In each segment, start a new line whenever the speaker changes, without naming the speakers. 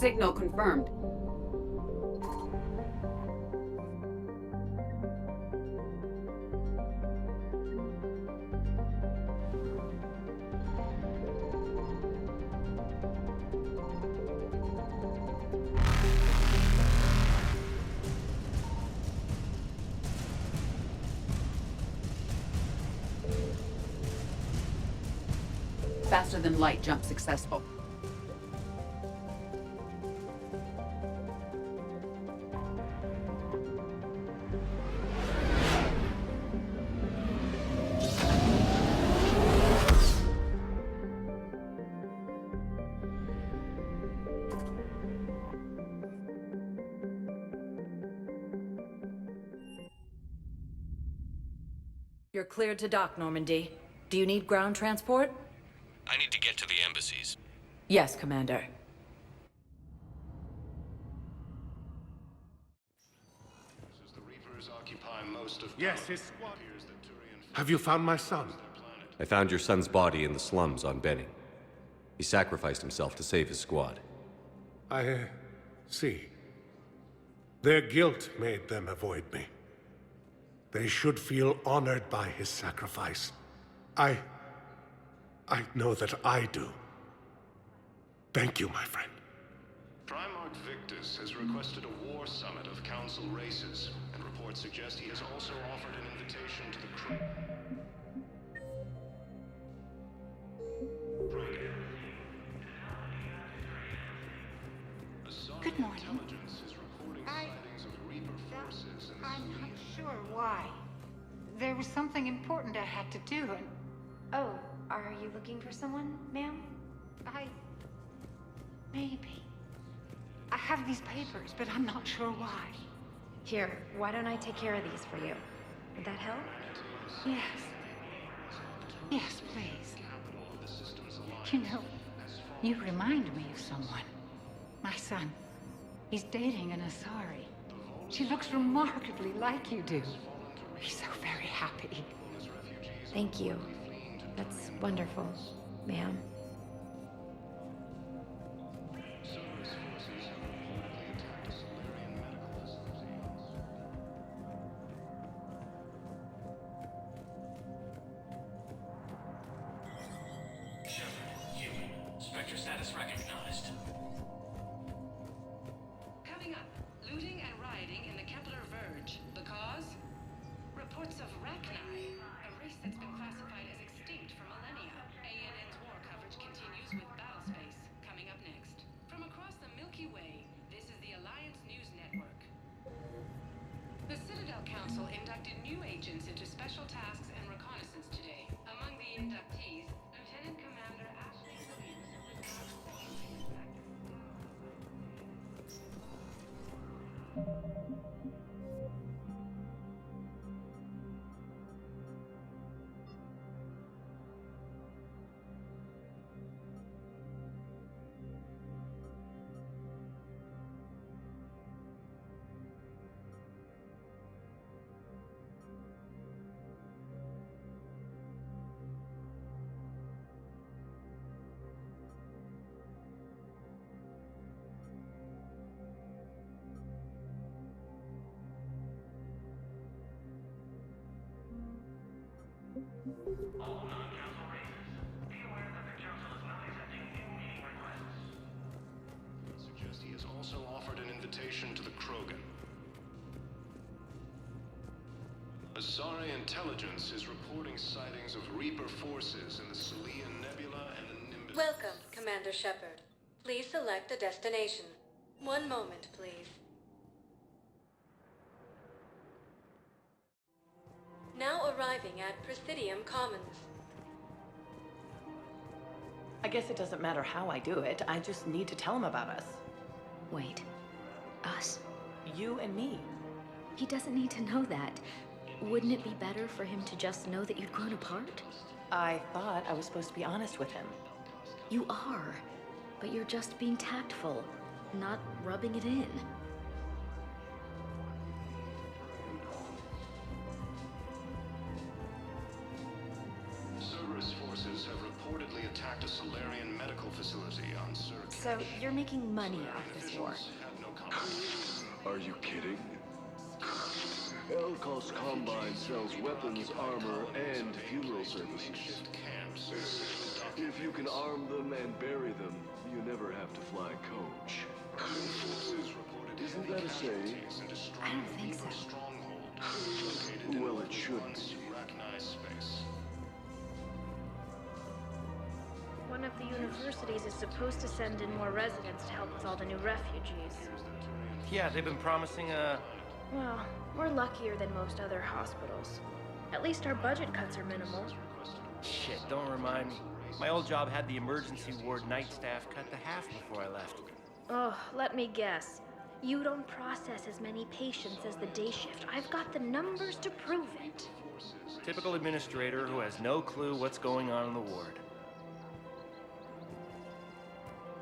Signal confirmed. Faster than light jump successful.
You're cleared to dock, Normandy. Do you need ground transport?
I need to get to the embassies.
Yes, Commander.
The Reapers occupy most of
Yes, have you found my son?
I found your son's body in the slums on Benning. He sacrificed himself to save his squad.
I see. Their guilt made them avoid me. They should feel honored by his sacrifice. I know that I do. Thank you, my friend.
Primarch ВИКТУS has requested a war summit of council races, and reports suggest he has also offered an invitation to the crew.
Good morning.
Intelligence is reporting sightings of Reaper forces in the
I'm not
city.
sure why. There was something important I had to do, and
Oh, are you looking for someone, ma'am?
maybe. I have these papers, but I'm not sure why.
Here, why don't I take care of these for you? Would that help?
Yes. Yes, please. You know, you remind me of someone. My son. He's dating an Asari. She looks remarkably like you do. He's so very happy.
Thank you. That's wonderful, ma'am.
Spectre status recognized.
Coming up, looting and rioting in the Kepler Verge. The cause? Reports of Rachni, a race that's been classified as extinct for millennia. ANN's war coverage continues with Battlespace, coming up next. From across the Milky Way, this is the Alliance News Network. The Citadel Council inducted new agents into special tasks and reconnaissance today. Among the inductees, Lieutenant Commander Ashley Williams.
All non-council races, be aware that the council is not accepting new meeting requests.
Suggests he has also offered an invitation to the Krogan. Asari intelligence is reporting sightings of Reaper forces in the Celian Nebula and the Nimbus.
Welcome, Commander Shepard. Please select a destination. One moment, please. Now arriving at Presidium Commons.
I guess it doesn't matter how I do it. I just need to tell him about us.
Wait. Us?
You and me.
He doesn't need to know that. Wouldn't it be better for him to just know that you'd grown apart?
I thought I was supposed to be honest with him.
You are, but you're just being tactful, not rubbing it in.
Cerberus forces have reportedly attacked a Solarian medical facility on Circuit.
So you're making money off this war?
Are you kidding? Elkos Combine sells weapons, armor, and funeral services. If you can arm them and bury them, you never have to fly coach. Isn't that a saying?
I don't think so.
Well, it should be.
One of the universities is supposed to send in more residents to help with all the new refugees.
Yeah, they've been promising
Well, we're luckier than most other hospitals. At least our budget cuts are minimal.
Shit, don't remind me. My old job had the emergency ward night staff cut to half before I left.
Oh, let me guess. You don't process as many patients as the day shift. I've got the numbers to prove it.
Typical administrator who has no clue what's going on in the ward.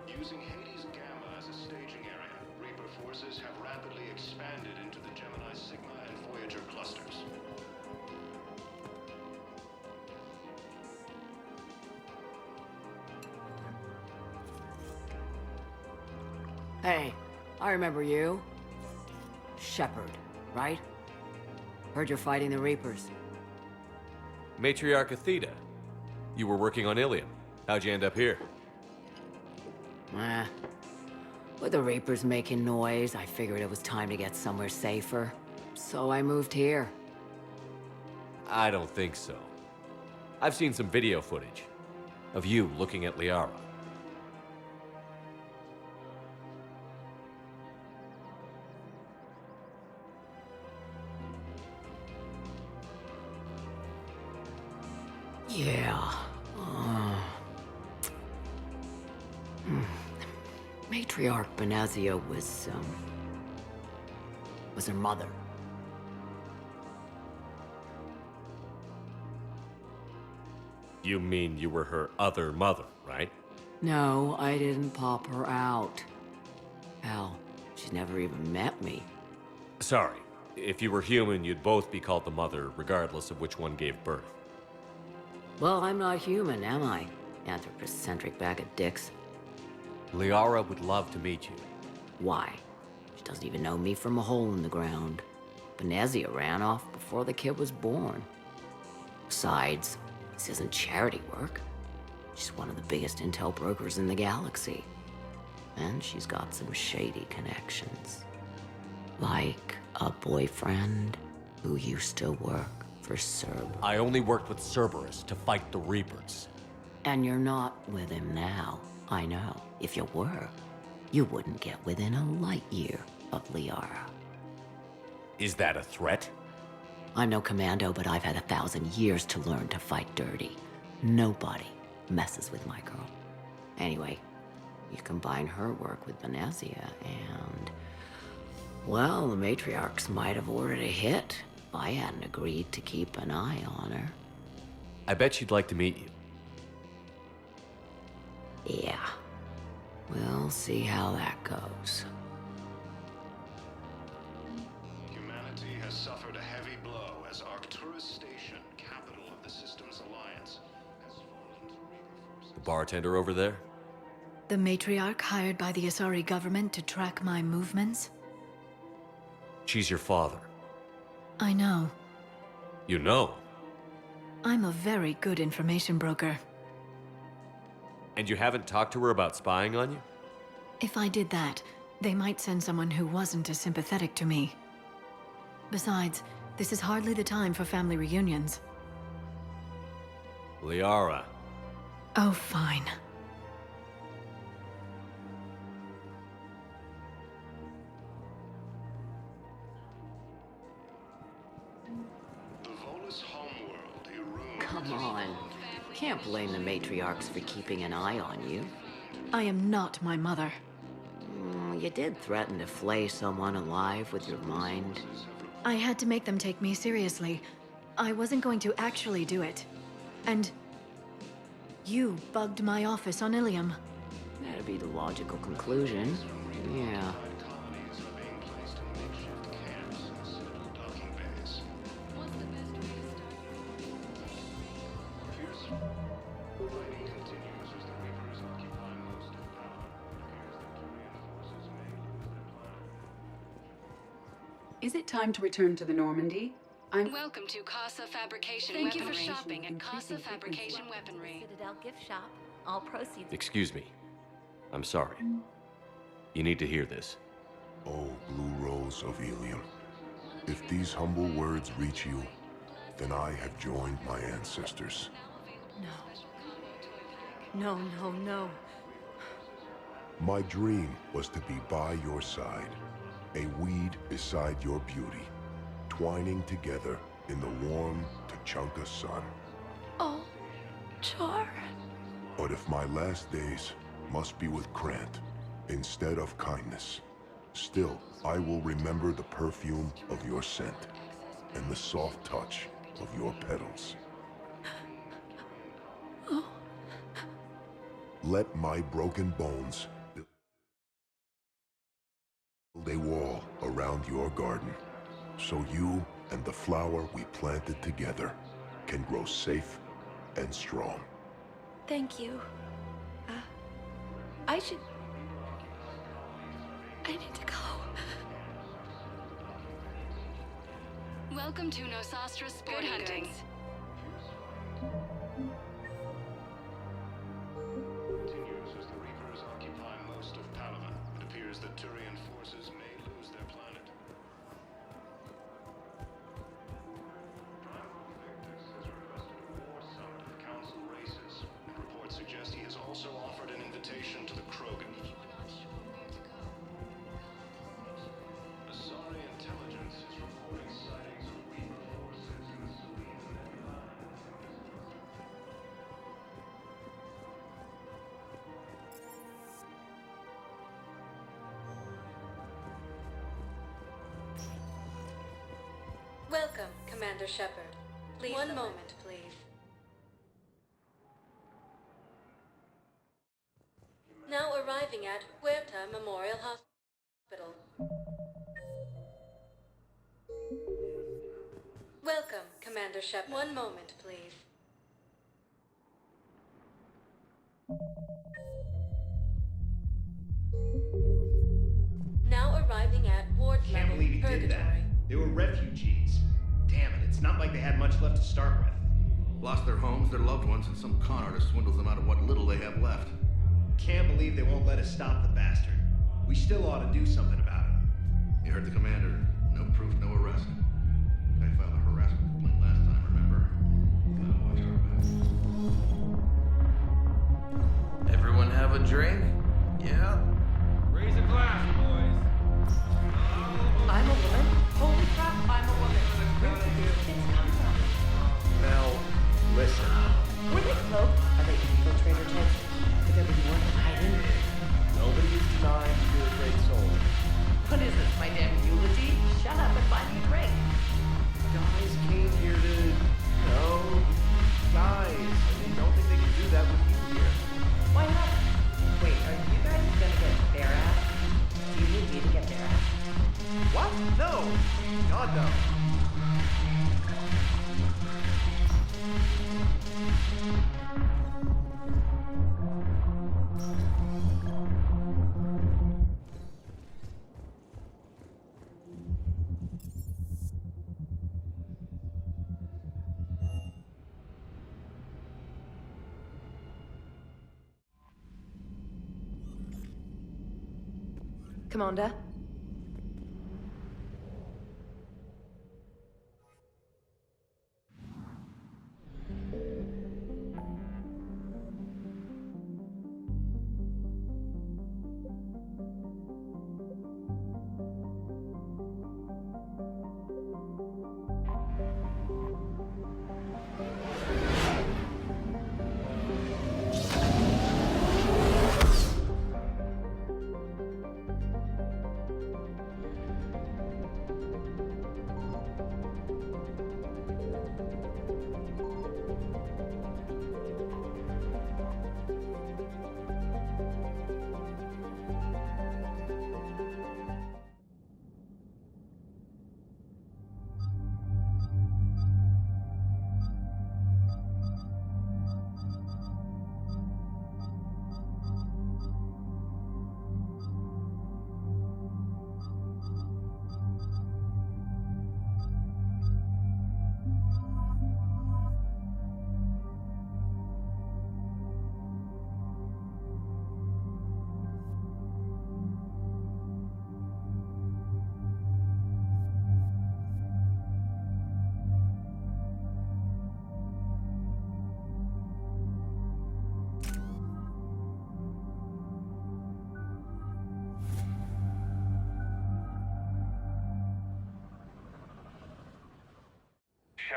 Using Hades Gamma as a staging area, Reaper forces have rapidly expanded into the Gemini Sigma and Voyager clusters.
Hey, I remember you. Shepard, right? Heard you're fighting the Reapers.
Matriarch Athena, you were working on Ilium. How'd you end up here?
With the Reapers making noise, I figured it was time to get somewhere safer. So I moved here.
I don't think so. I've seen some video footage of you looking at Liara.
Yeah. Matriarch Benazia was her mother.
You mean you were her other mother, right?
No, I didn't pop her out. Hell, she's never even met me.
Sorry. If you were human, you'd both be called the mother, regardless of which one gave birth.
Well, I'm not human, am I? Anthropocentric bag of dicks.
Liara would love to meet you.
Why? She doesn't even know me from a hole in the ground. Benazia ran off before the kid was born. Besides, this isn't charity work. She's one of the biggest intel brokers in the galaxy. And she's got some shady connections. Like a boyfriend who used to work for Cerberus.
I only worked with Cerberus to fight the Reapers.
And you're not with him now, I know. If you were, you wouldn't get within a light year of Liara.
Is that a threat?
I'm no commando, but I've had 1,000 years to learn to fight dirty. Nobody messes with my girl. Anyway, you combine her work with Benazia and... well, the matriarchs might have ordered a hit if I hadn't agreed to keep an eye on her.
I bet she'd like to meet you.
Yeah. We'll see how that goes.
Humanity has suffered a heavy blow as Arcturus Station, capital of the Systems Alliance, has fallen to Reaper forces.
The bartender over there?
The matriarch hired by the Asari government to track my movements?
She's your father.
I know.
You know?
I'm a very good information broker.
And you haven't talked to her about spying on you?
If I did that, they might send someone who wasn't as sympathetic to me. Besides, this is hardly the time for family reunions.
Liara.
Oh, fine.
Come on. Can't blame the matriarchs for keeping an eye on you.
I am not my mother.
You did threaten to flay someone alive with your mind.
I had to make them take me seriously. I wasn't going to actually do it. And... you bugged my office on Ilium.
That'd be the logical conclusion. Yeah.
Is it time to return to the Normandy?
Welcome to Casa Fabrication
Thank you for
Weaponry.
shopping
at Casa Fabrication Weaponry.
Citadel gift shop. All proceeds.
Excuse me. I'm sorry. You need to hear this.
Oh, Blue Rose of Ilium, if these humble words reach you, then I have joined my ancestors.
No, no, no.
My dream was to be by your side, a weed beside your beauty, twining together in the warm Tachanka sun.
Oh, Char.
But if my last days must be with Krant instead of kindness, still I will remember the perfume of your scent and the soft touch of your petals.
Oh.
Let my broken bones build a wall around your garden, so you and the flower we planted together can grow safe and strong.
Thank you. I need to go.
Welcome to Nosastra Sporting Good hunting.
Continues as the Reapers occupy most of Palaven. It appears that Turian forces may lose their planet. VIKTUS has requested a war summit of council races, and reports suggest he has also offered an invitation to the Krogan. Asari intelligence is reporting sightings of Reaper forces in the Selene Nebula.
Welcome, Commander Shepard. Please. One moment, please. Now arriving at Huerta Memorial Hospital. Welcome, Commander Shepard. One moment, please. Now arriving at ward
Can't
level
believe he did that.
purgatory.
They were refugees. Damn it, it's not like they had much left to start with.
Lost their homes, their loved ones, and some con artist swindles them out of what little they have left.
Can't believe they won't let us stop the bastard. We still ought to do something about it.
You heard the commander. No proof, no arrest. Guy filed a harassment complaint last time, remember? Gotta watch our backs.
Everyone have a drink? Yeah?
Raise a glass, boys.
I'm a woman? Holy crap, I'm a woman. Where did these kids come from?
Mel, listen.
Were they cloaked? Are they infiltrator types? Could there be more than hiding?
Nobody is denying you're a great soul.
What is this, my damn eulogy? Shut up and buy me a drink.
Guys came here to, guys. And they don't think they can do that with you here.
Why not? Wait, are you guys gonna get bare ass? Do you need me to get bare ass?
What? No! God, no.
Commander?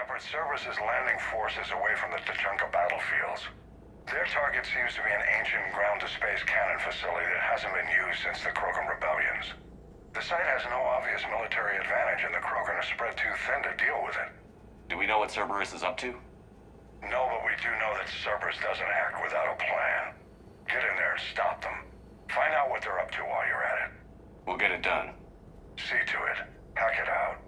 Shepard, Cerberus is landing forces away from the Tuchanka battlefields. Their target seems to be an ancient ground-to-space cannon facility that hasn't been used since the Krogan rebellions. The site has no obvious military advantage, and the Krogan are spread too thin to deal with it.
Do we know what Cerberus is up to?
No, but we do know that Cerberus doesn't act without a plan. Get in there and stop them. Find out what they're up to while you're at it.
We'll get it done.
See to it. Hack it out.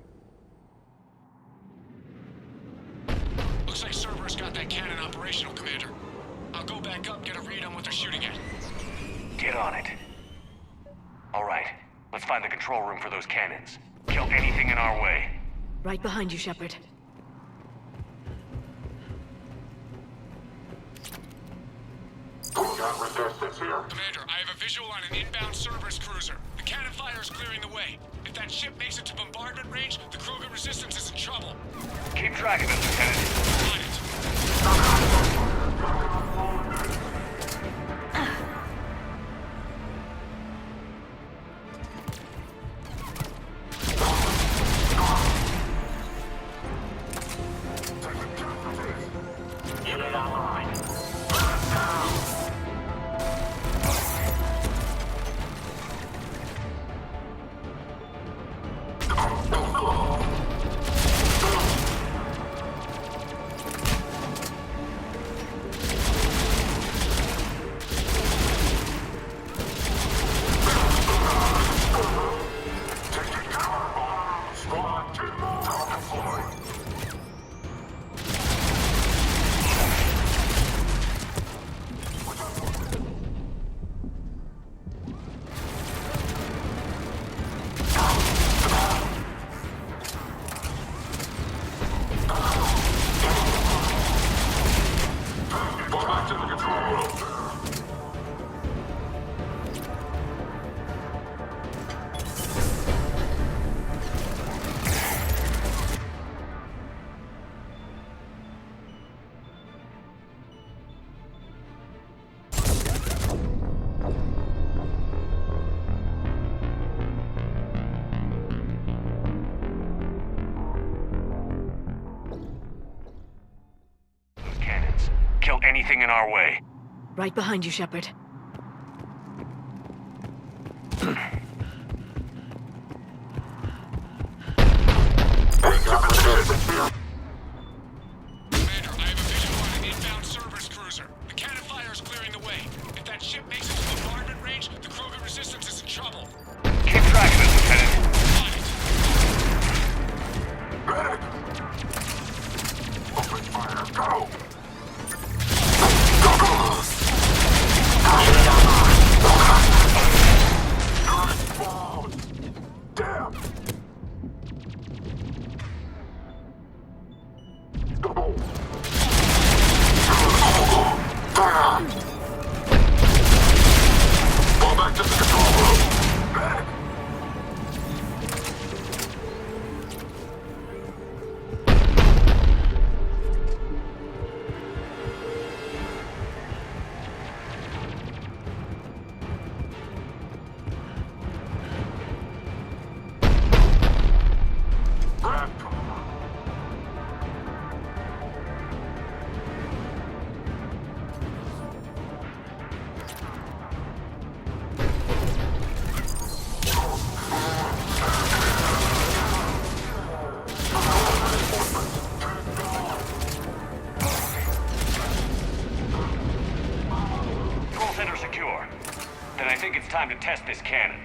Looks like Cerberus got that cannon operational, Commander. I'll go back up, get a read on what they're shooting at.
Get on it. All right, let's find the control room for those cannons. Kill anything in our way.
Right behind you, Shepard.
Commander, I have a visual on an inbound Cerberus cruiser. The cannon fire is clearing the way. If that ship makes it to bombardment range, the Krogan resistance is in trouble.
Keep track of it, Lieutenant.
On it.
Anything in our way.
Right behind you, Shepard.
Commander, I have a visual on an inbound Cerberus cruiser. The cannon fire is clearing the way. If that ship makes it to bombardment range, the Krogan resistance is in trouble.
Keep track of it, Lieutenant.
On it.
Medic! Open fire, go!
Time to test this cannon.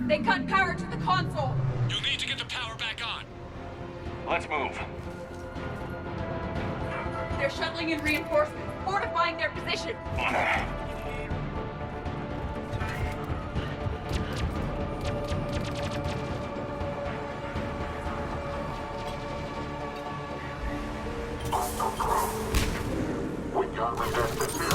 They cut power to the console.
You'll need to get the power back on.
Let's move.
They're shuttling in reinforcements, fortifying their position.
We got resistance here.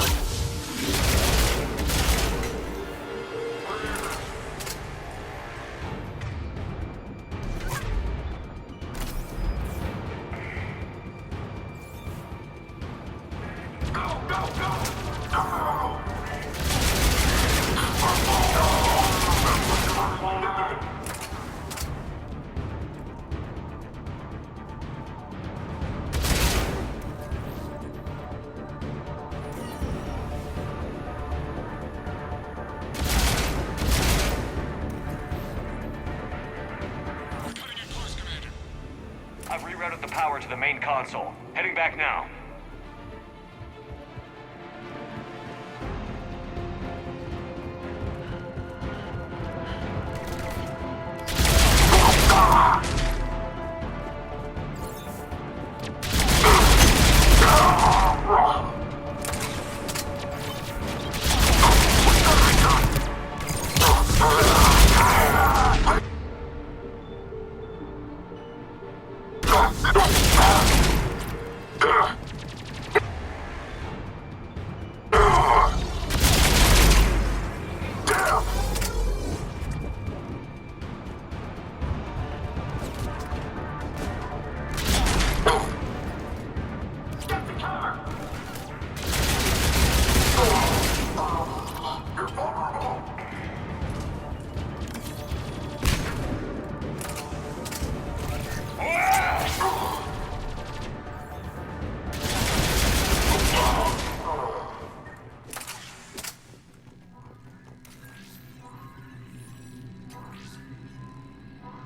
power to the main console. Heading back now.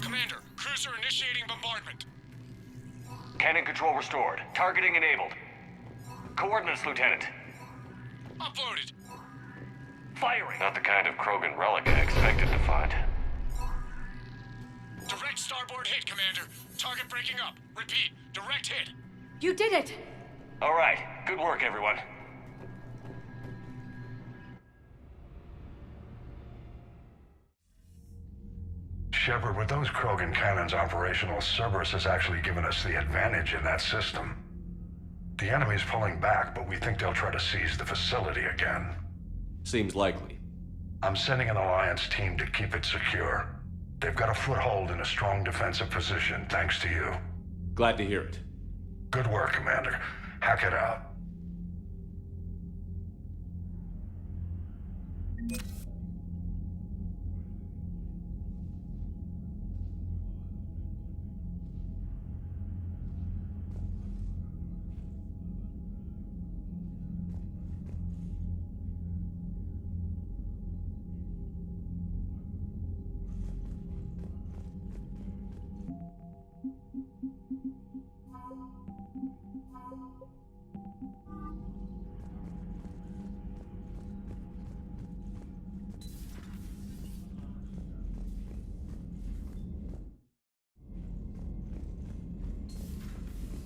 Commander, cruiser initiating bombardment.
Cannon control restored. Targeting enabled. Coordinates, Lieutenant.
Uploaded.
Firing. Not the kind of Krogan relic I expected to find.
Direct starboard hit, Commander. Target breaking up. Repeat, direct hit.
You did it!
All right. Good work, everyone.
Shepard, with those Krogan cannons operational, Cerberus has actually given us the advantage in that system. The enemy's pulling back, but we think they'll try to seize the facility again.
Seems likely.
I'm sending an Alliance team to keep it secure. They've got a foothold in a strong defensive position, thanks to you.
Glad to hear it.
Good work, Commander. Hack it out.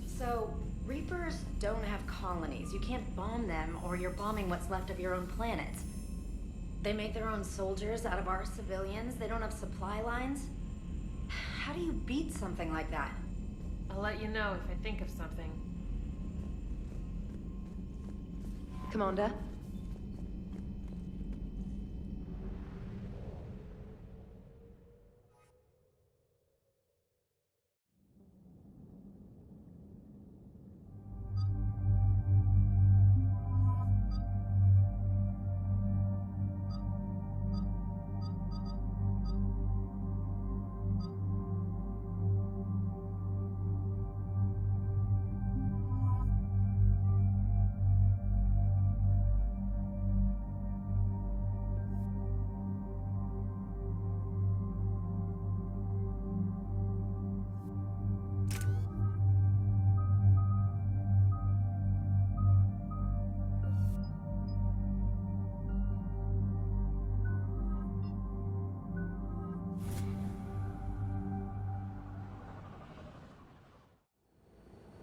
So, Reapers don't have colonies. You can't bomb them, or you're bombing what's left of your own planet. They make their own soldiers out of our civilians. They don't have supply lines. How do you beat something like that?
I'll let you know if I think of something.
Commander?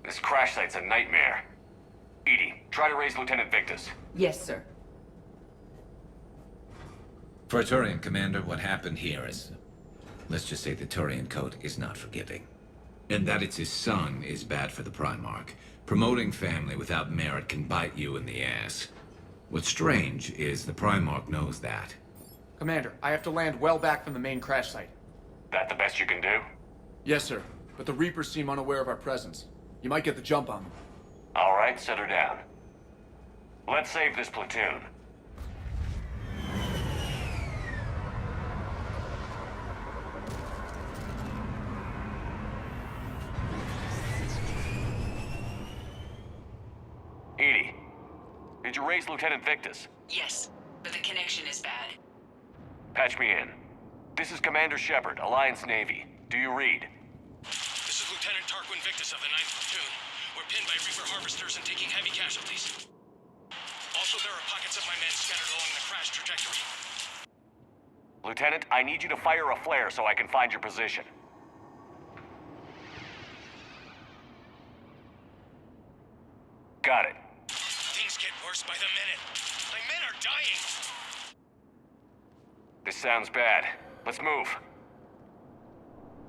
This crash site's a nightmare. Edie, try to raise Lieutenant Victus.
Yes, sir.
Praetorian Commander, what happened here is... let's just say the Turian Code is not forgiving. And that it's his son is bad for the Primarch. Promoting family without merit can bite you in the ass. What's strange is the Primarch knows that.
Commander, I have to land well back from the main crash site.
That the best you can do?
Yes, sir. But the Reapers seem unaware of our presence. You might get the jump on them.
All right, set her down. Let's save this platoon. Edie, did you raise Lieutenant Victus?
Yes, but the connection is bad.
Patch me in. This is Commander Shepard, Alliance Navy. Do you read?
This is Lieutenant Tarquin. to Invictus of the 9th Platoon. We're pinned by Reaper harvesters and taking heavy casualties. Also, there are pockets of my men scattered along the crash trajectory.
Lieutenant, I need you to fire a flare so I can find your position. Got it.
Things get worse by the minute. My men are dying.
This sounds bad. Let's move.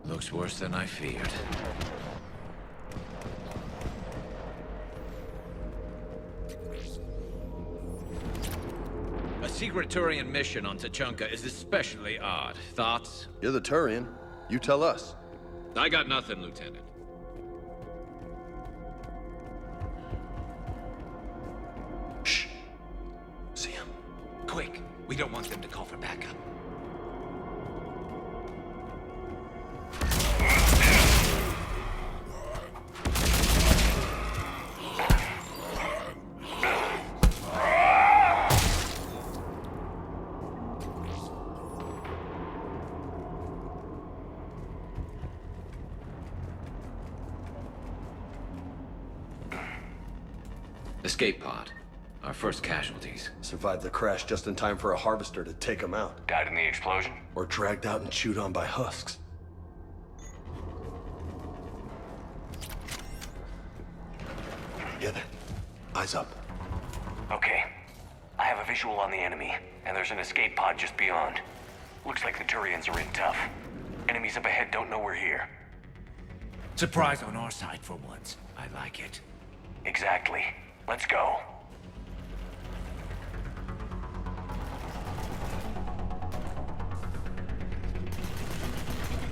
Looks worse than I feared. A secret Turian mission on Tachanka is especially odd. Thoughts?
You're the Turian. You tell us.
I got nothing, Lieutenant. Shh. See him. Quick. We don't want them to call for backup. Escape pod. Our first casualties.
Survived the crash just in time for a harvester to take them out.
Died in the explosion?
Or dragged out and chewed on by husks. Get it. Eyes up.
Okay. I have a visual on the enemy, and there's an escape pod just beyond. Looks like the Turians are in tough. Enemies up ahead don't know we're here.
Surprise on our side for once. I like it.
Exactly. Let's go.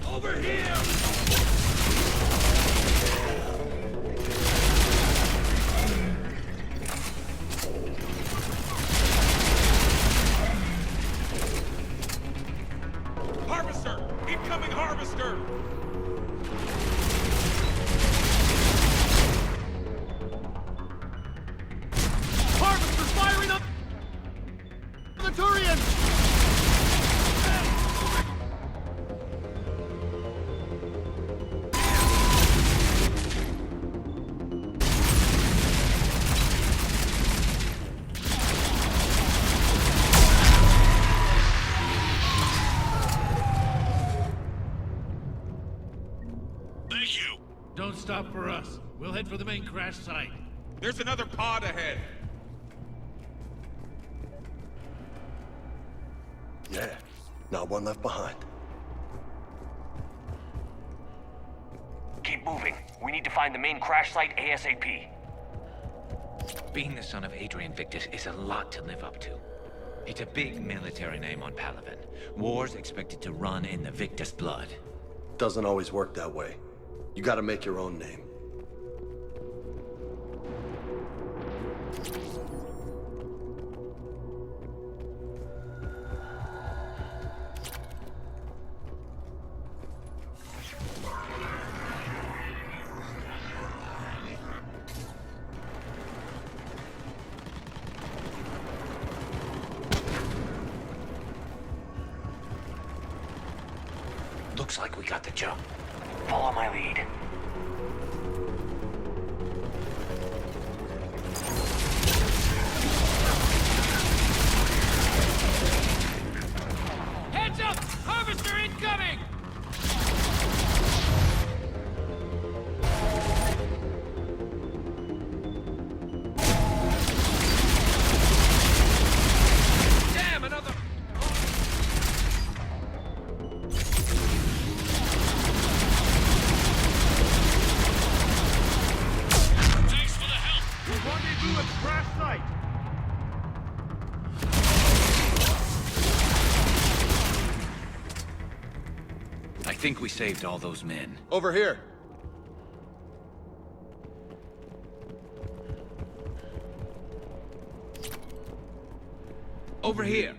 Over here! Harvester! Incoming harvester! Harvester's firing up the Turians! Don't stop for us. We'll head for the main crash site. There's another pod ahead.
Yeah. Not one left behind.
Keep moving. We need to find the main crash site ASAP.
Being the son of Adrian Victus is a lot to live up to. It's a big military name on Palaven. War's expected to run in the Victus blood.
Doesn't always work that way. You gotta make your own name.
Looks like we got the jump. Follow my lead.
Heads up! Harvester incoming! Damn, another... Rendezvous at the crash site!
I think we saved all those men.
Over here.
Over here.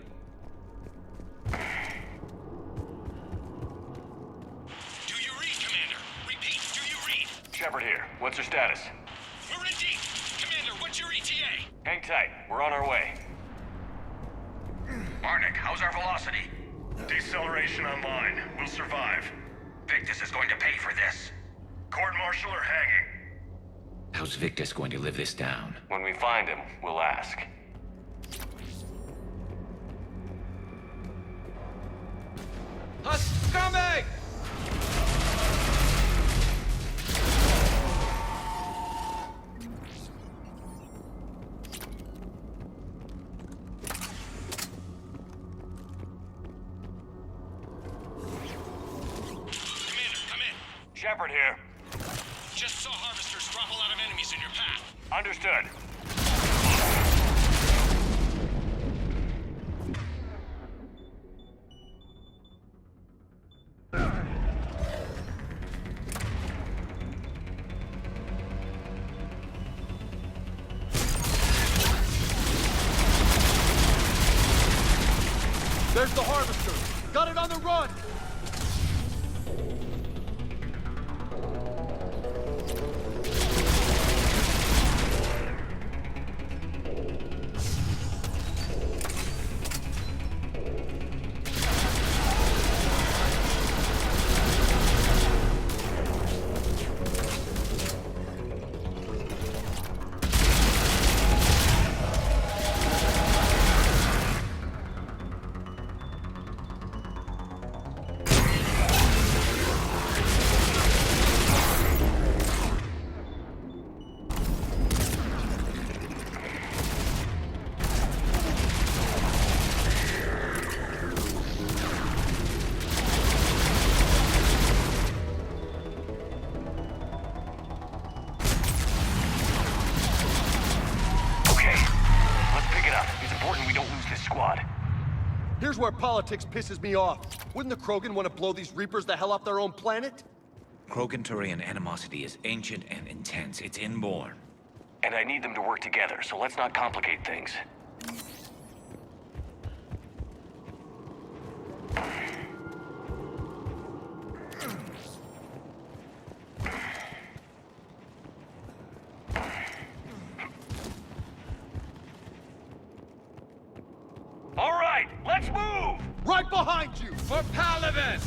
Do you read, Commander? Repeat, do you read?
Shepard here. What's your status?
We're in deep. Commander, what's your ETA?
Hang tight. We're on our way.
Arnik, how's our velocity? Deceleration online. We'll survive. Victus is going to pay for this. Court-martial or hanging?
How's Victus going to live this down?
When we find him, we'll ask.
Husk coming!
Shepard here.
Just saw harvesters drop a lot of enemies in your path.
Understood.
There's the harvester! Got it on the run!
Here's where politics pisses me off. Wouldn't the Krogan want to blow these Reapers the hell off their own planet?
Krogan-Turian animosity is ancient and intense. It's inborn.
And I need them to work together, so let's not complicate things. All right, let's move!
Right behind you!
For Paladin!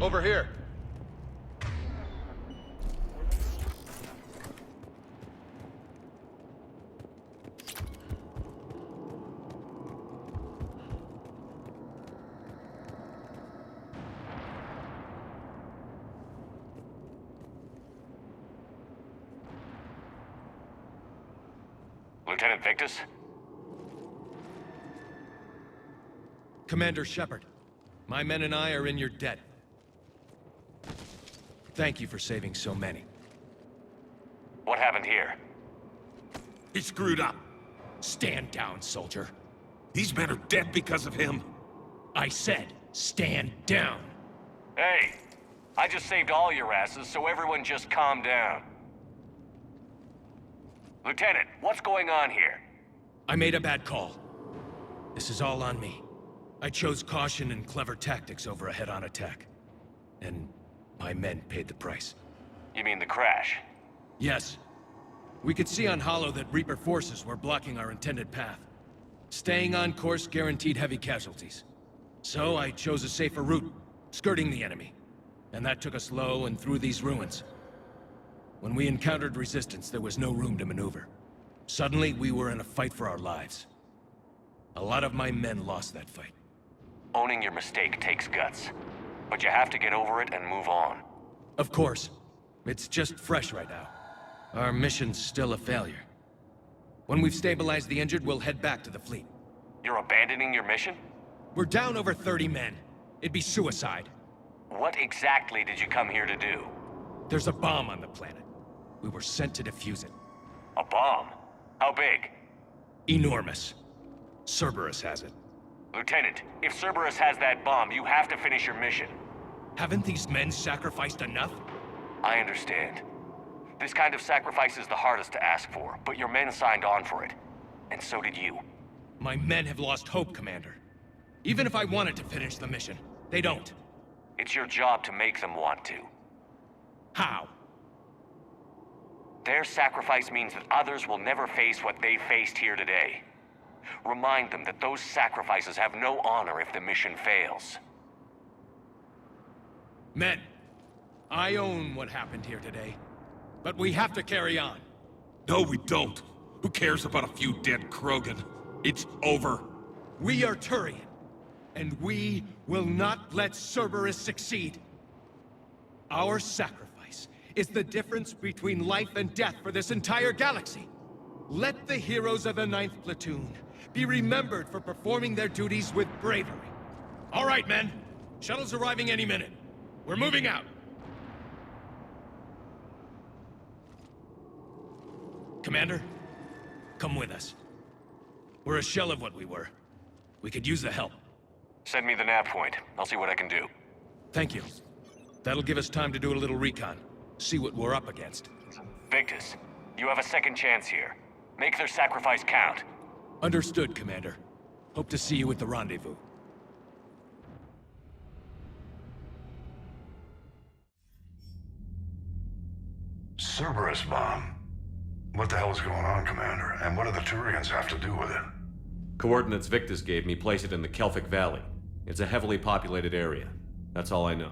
Over here.
Lieutenant Victus?
Commander Shepard, my men and I are in your debt. Thank you for saving so many.
What happened here?
He screwed up.
Stand down, soldier.
These men are dead because of him.
I said, stand down.
Hey, I just saved all your asses, so everyone just calm down. Lieutenant, what's going on here?
I made a bad call. This is all on me. I chose caution and clever tactics over a head-on attack. And my men paid the price.
You mean the crash?
Yes. We could see on Hollow that Reaper forces were blocking our intended path. Staying on course guaranteed heavy casualties. So I chose a safer route, skirting the enemy. And that took us low and through these ruins. When we encountered resistance, there was no room to maneuver. Suddenly, we were in a fight for our lives. A lot of my men lost that fight.
Owning your mistake takes guts. But you have to get over it and move on.
Of course. It's just fresh right now. Our mission's still a failure. When we've stabilized the injured, we'll head back to the fleet.
You're abandoning your mission?
We're down over 30 men. It'd be suicide.
What exactly did you come here to do?
There's a bomb on the planet. We were sent to defuse it.
A bomb? How big?
Enormous. Cerberus has it.
Lieutenant, if Cerberus has that bomb, you have to finish your mission.
Haven't these men sacrificed enough?
I understand. This kind of sacrifice is the hardest to ask for, but your men signed on for it. And so did you.
My men have lost hope, Commander. Even if I wanted to finish the mission, they don't.
It's your job to make them want to.
How?
Their sacrifice means that others will never face what they faced here today. Remind them that those sacrifices have no honor if the mission fails.
Men, I own what happened here today. But we have to carry on.
No, we don't. Who cares about a few dead Krogan? It's over.
We are Turian, and we will not let Cerberus succeed. Our sacrifice is the difference between life and death for this entire galaxy. Let the heroes of the 9th Platoon be remembered for performing their duties with bravery. All right, men. Shuttle's arriving any minute. We're moving out. Commander, come with us. We're a shell of what we were. We could use the help.
Send me the nav point. I'll see what I can do.
Thank you. That'll give us time to do a little recon. See what we're up against.
Victus, you have a second chance here. Make their sacrifice count.
Understood, Commander. Hope to see you at the rendezvous.
Cerberus bomb. What the hell is going on, Commander? And what do the Turians have to do with it?
Coordinates Victus gave me place it in the Kelphic Valley. It's a heavily populated area. That's all I know.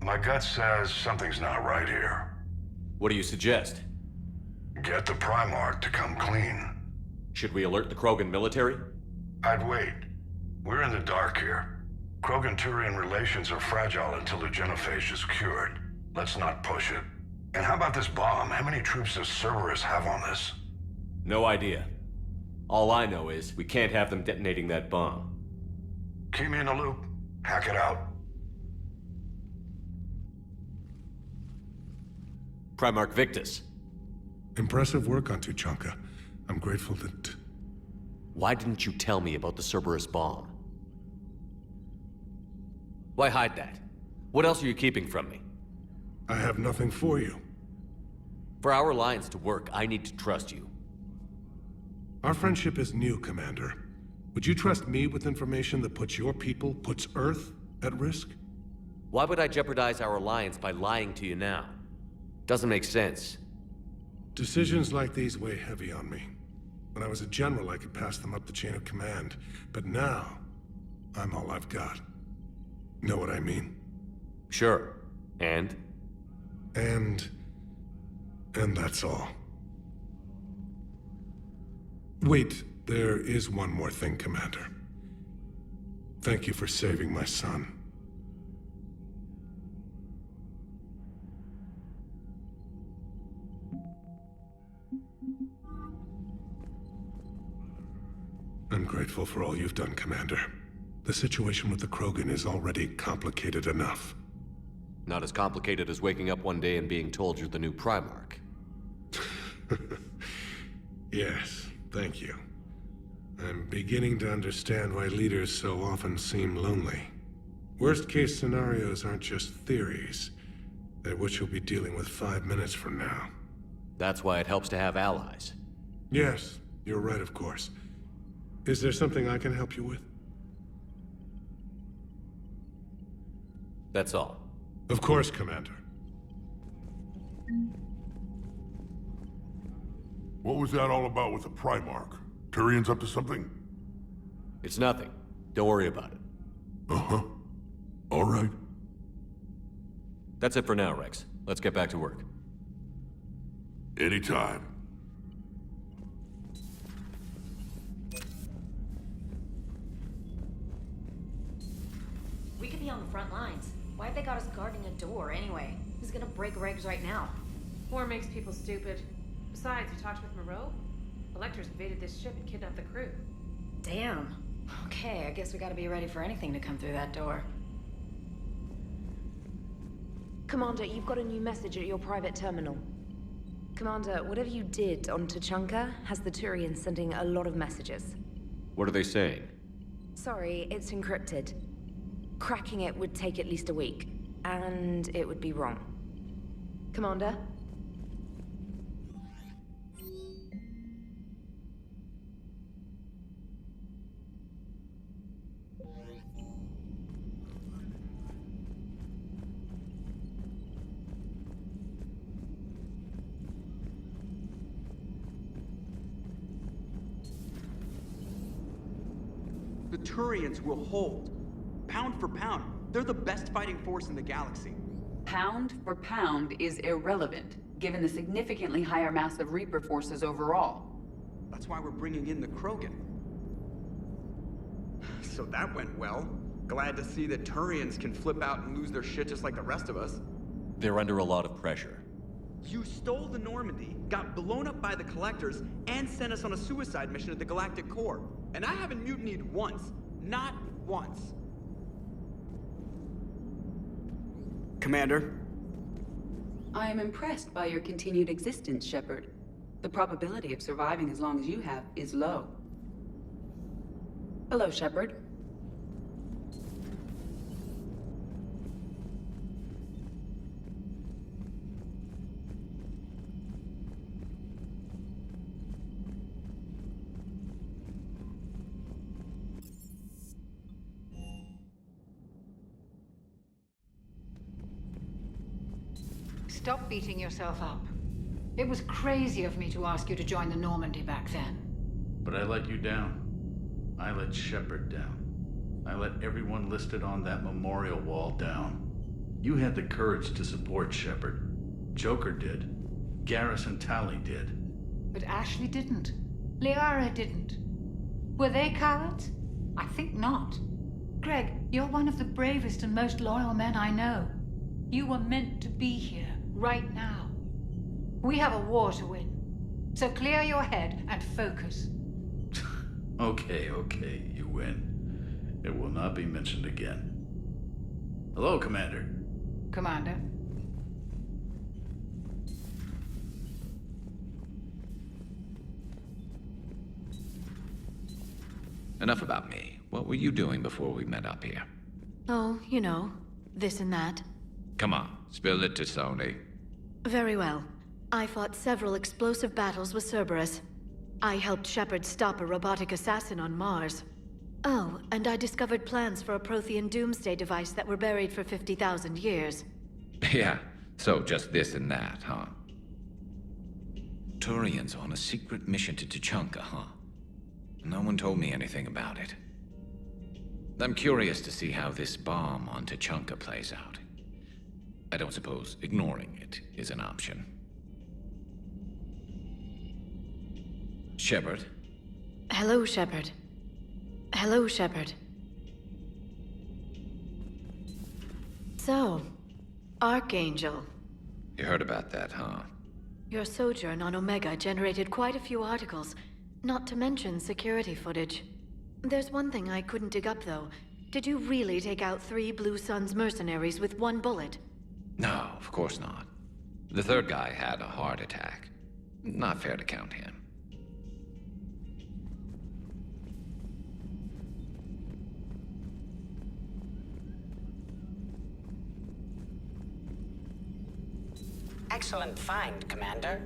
My gut says something's not right here.
What do you suggest?
Get the Primarch to come clean.
Should we alert the Krogan military?
I'd wait. We're in the dark here. Krogan-Turian relations are fragile until the genophage is cured. Let's not push it. And how about this bomb? How many troops does Cerberus have on this?
No idea. All I know is we can't have them detonating that bomb.
Keep me in the loop. Hack it out.
Primarch Victus.
Impressive work on Tuchanka. I'm grateful that...
Why didn't you tell me about the Cerberus bomb? Why hide that? What else are you keeping from me?
I have nothing for you.
For our alliance to work, I need to trust you.
Our friendship is new, Commander. Would you trust me with information that puts your people, puts Earth, at risk?
Why would I jeopardize our alliance by lying to you now? Doesn't make sense.
Decisions like these weigh heavy on me. When I was a general, I could pass them up the chain of command. But now, I'm all I've got. Know what I mean?
Sure. And
that's all. Wait, there is one more thing, Commander. Thank you for saving my son. I'm grateful for all you've done, Commander. The situation with the Krogan is already complicated enough.
Not as complicated as waking up one day and being told you're the new Primarch.
Yes, thank you. I'm beginning to understand why leaders so often seem lonely. Worst-case scenarios aren't just theories. They're what you'll be dealing with 5 minutes from now.
That's why it helps to have allies.
Yes, you're right, of course. Is there something I can help you with?
That's all.
Of course, Commander.
What was that all about with the Primarch? Turian's up to something?
It's nothing. Don't worry about it.
Uh-huh. All right.
That's it for now, Rex. Let's get back to work.
Anytime.
We could be on the front lines. Why have they got us guarding a door anyway? Who's gonna break regs right now?
War makes people stupid. Besides, you talked with Moreau? Electors invaded this ship and kidnapped the crew.
Damn. Okay, I guess we gotta be ready for anything to come through that door.
Commander, you've got a new message at your private terminal. Commander, whatever you did on Tuchanka has the Turians sending a lot of messages.
What are they saying?
Sorry, it's encrypted. Cracking it would take at least a week, and it would be wrong. Commander?
The Turians will hold. Pound for pound, they're the best fighting force in the galaxy.
Pound for pound is irrelevant, given the significantly higher mass of Reaper forces overall.
That's why we're bringing in the Krogan. So that went well. Glad to see that Turians can flip out and lose their shit just like the rest of us.
They're under a lot of pressure.
You stole the Normandy, got blown up by the Collectors, and sent us on a suicide mission at the Galactic Core. And I haven't mutinied once. Not once. Commander?
I am impressed by your continued existence, Shepard. The probability of surviving as long as you have is low. Hello, Shepard.
Stop beating yourself up. It was crazy of me to ask you to join the Normandy back then.
But I let you down. I let Shepard down. I let everyone listed on that memorial wall down. You had the courage to support Shepard. Joker did. Garrus and Tali did.
But Ashley didn't. Liara didn't. Were they cowards? I think not. Greg, you're one of the bravest and most loyal men I know. You were meant to be here, right now. We have a war to win. So clear your head and focus.
Okay, you win. It will not be mentioned again. Hello, Commander.
Commander.
Enough about me. What were you doing before we met up here?
Oh, you know, this and that.
Come on, spill it to Sony.
Very well. I fought several explosive battles with Cerberus. I helped Shepard stop a robotic assassin on Mars. Oh, and I discovered plans for a Prothean doomsday device that were buried for 50,000 years.
Yeah, so just this and that, huh? Turians on a secret mission to Tuchanka, huh? No one told me anything about it. I'm curious to see how this bomb on Tuchanka plays out. I don't suppose ignoring it is an option. Shepard?
Hello, Shepard. Hello, Shepard. So, Archangel.
You heard about that, huh?
Your sojourn on Omega generated quite a few articles, not to mention security footage. There's one thing I couldn't dig up, though. Did you really take out 3 Blue Suns mercenaries with 1 bullet?
No, of course not. The third guy had a heart attack. Not fair to count him.
Excellent find, Commander.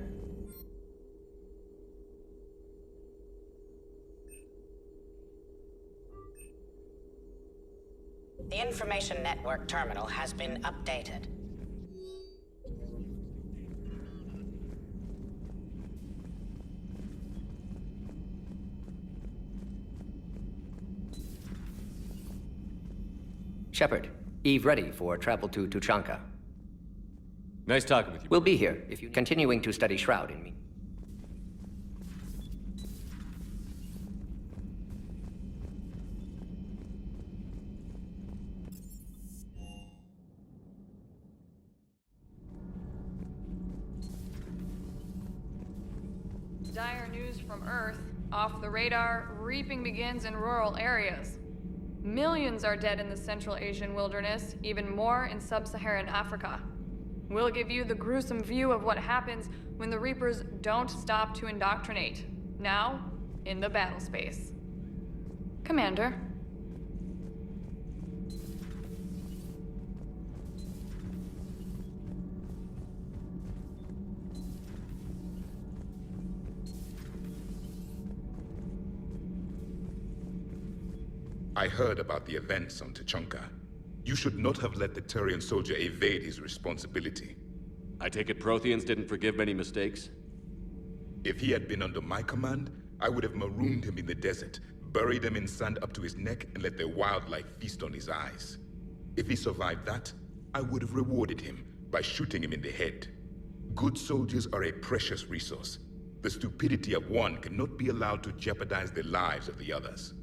The information network terminal has been updated.
Shepard, Eve ready for travel to Tuchanka.
Nice talking with you.
We'll be here if you're continuing to study Shroud in me.
Dire news from Earth. Off the radar, reaping begins in rural areas. Millions are dead in the Central Asian wilderness, even more in sub-Saharan Africa. We'll give you the gruesome view of what happens when the Reapers don't stop to indoctrinate. Now, in the battle space. Commander.
I heard about the events on Tuchanka. You should not have let the Turian soldier evade his responsibility.
I take it Protheans didn't forgive many mistakes?
If he had been under my command, I would have marooned him in the desert, buried him in sand up to his neck, and let the wildlife feast on his eyes. If he survived that, I would have rewarded him by shooting him in the head. Good soldiers are a precious resource. The stupidity of one cannot be allowed to jeopardize the lives of the others.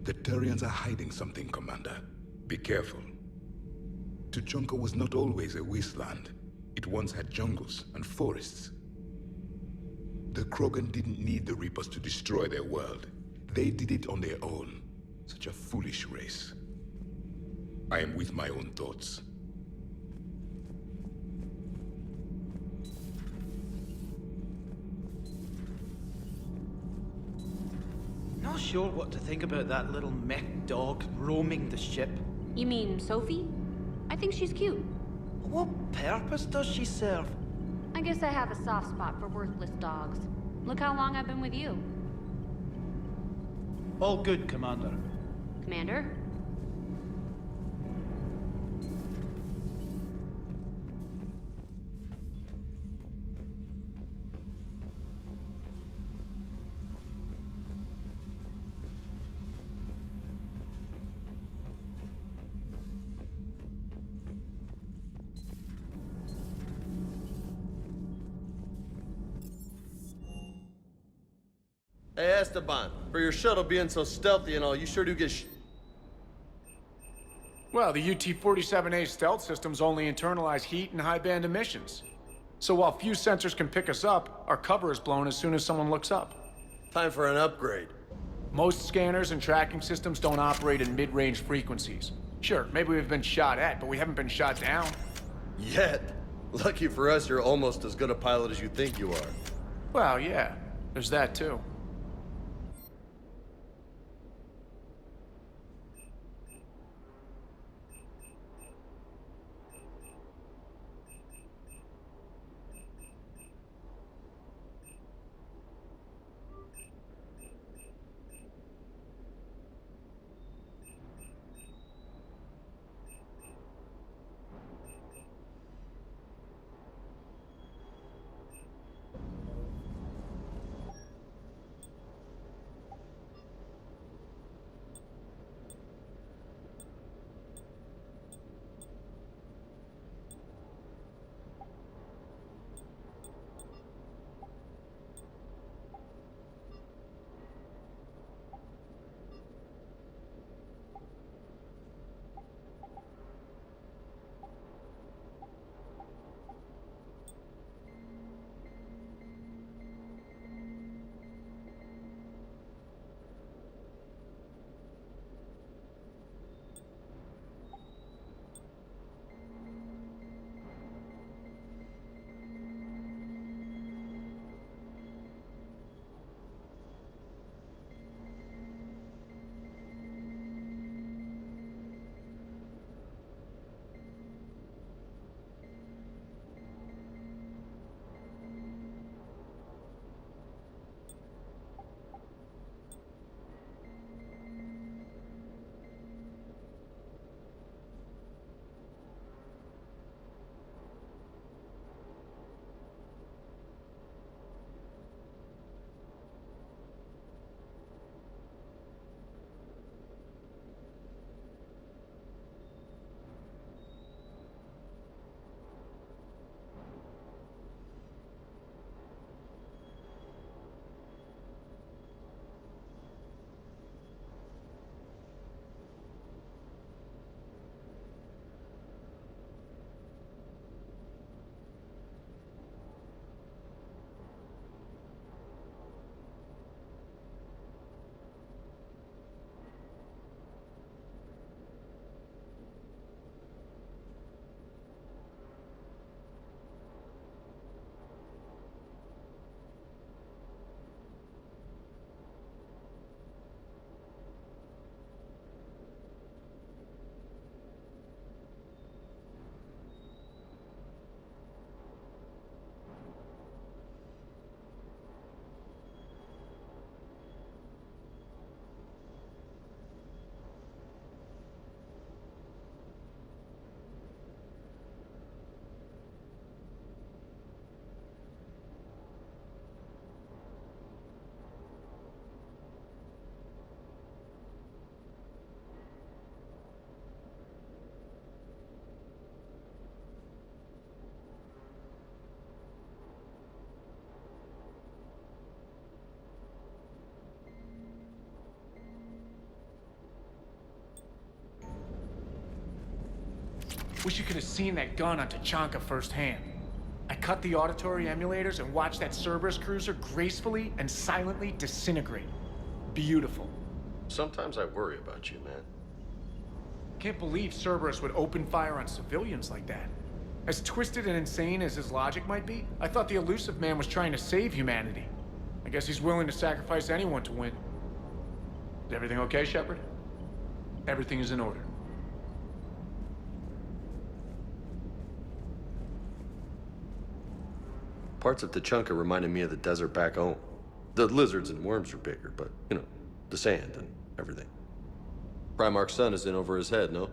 The Turians are hiding something, Commander. Be careful. Tuchanka was not always a wasteland. It once had jungles and forests. The Krogan didn't need the Reapers to destroy their world. They did it on their own. Such a foolish race. I am with my own thoughts.
Not sure what to think about that little mech dog roaming the ship.
You mean Sophie? I think she's cute.
What purpose does she serve?
I guess I have a soft spot for worthless dogs. Look how long I've been with you.
All good, Commander.
Commander?
Hey, Esteban, for your shuttle being so stealthy and all, you sure do get
Well, the UT-47A stealth systems only internalize heat and high-band emissions. So while few sensors can pick us up, our cover is blown as soon as someone looks up.
Time for an upgrade.
Most scanners and tracking systems don't operate in mid-range frequencies. Sure, maybe we've been shot at, but we haven't been shot down.
Yet. Lucky for us, you're almost as good a pilot as you think you are.
Well, yeah, there's that too. Wish you could have seen that gun on Tachanka firsthand. I cut the auditory emulators and watched that Cerberus cruiser gracefully and silently disintegrate. Beautiful.
Sometimes I worry about you, man.
Can't believe Cerberus would open fire on civilians like that. As twisted and insane as his logic might be, I thought the elusive man was trying to save humanity. I guess he's willing to sacrifice anyone to win. Is everything okay, Shepard? Everything is in order.
Parts of Tachanka reminded me of the desert back home. The lizards and worms are bigger, but, you know, the sand and everything. Primarch's sun is in over his head, no?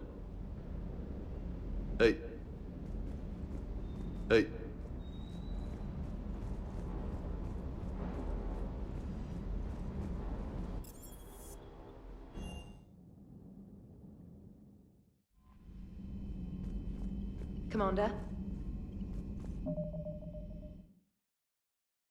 Hey. Hey.
Commander?